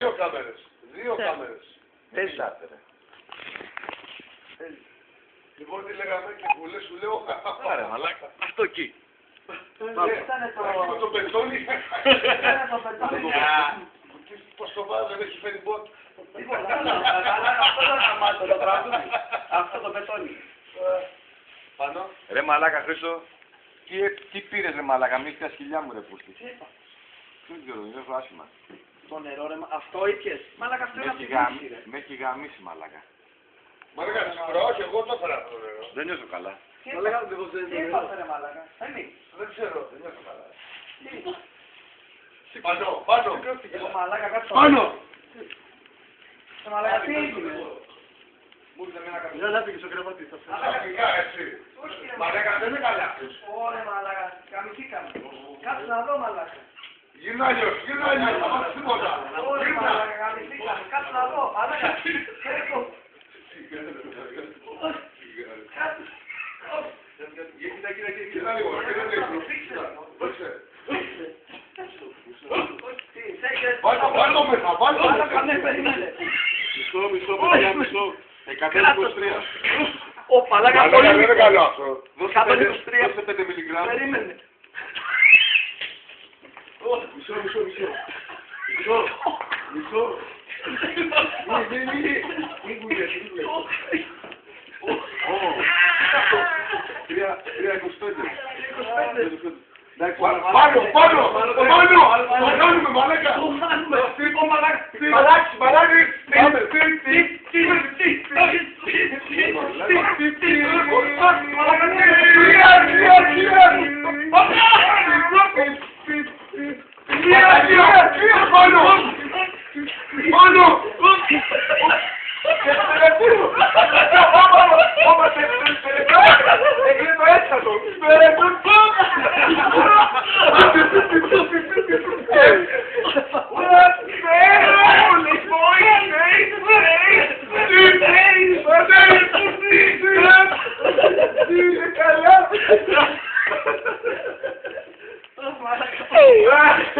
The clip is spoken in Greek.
Δύο κάμερες. Δύο κάμερες. Τέσσερα. Λοιπόν, τι λέγαμε και που λες, σου λέω. Άρα, μαλάκα. Αυτό εκεί. Αυτό το πετώνει. Πώς το βάζω, δεν έχει φέρει μπότ. Αυτό το πετώνει. Πάνω. Ρε μαλάκα Χρήστο, τι πήρες ρε μαλάκα, μη στα σκυλιά μου ρε πούστη. Δεν ξέρω, δεν έχω άσχημα. Το νερό ρε, αυτό ήπιες. Μαλάκα αυτό είναι από τη φύση ρε. Με έχει γαμίσει μαλάκα. Μαλάκα, σίγουρα όχι, εγώ το έφερα αυτό νερό. Δεν νιώθω καλά. Μαλάκα, δεν Τι έπαθε ρε μαλάκα. Δεν ξέρω, δεν νιώθω καλά. Πάνω, πάνω. Μαλάκα κάτω. Πάνω. Μαλάκα τι έγινε. Μου ήρθε με ένα καφέ. Δεν άφηγες ο κρεβάτης. Αφρικά, έτσι. Μαλάκα, δεν είναι καλά. Ωραία μαλάκα, καμηθήκαμε. Κάτσε να δω μαλάκα. Γυρνά αλλιώς, γυρνά αλλιώς, θα μάθεις τίποτα. Ωραία μαλάκα, καμηθήκαμε. Κάτσε να δω, μαλάκα. Γυρνά λίγο, γυρνά λίγο. Βάλω μέσα, βάλω μέσα. Μισό, παιδιά, μισό. 123. Ω, μαλάκα, Μαλάκα, δεν είναι καλό αυτό. Δώσε 5 μιλιγκράμμ. περίμενε. Μισό. Μην κουνιέσαι, μην κουνιέσαι. 325. Πάνω, πάνω, το κάνουμε μαλάκα. Μαλάκι. Πάνω.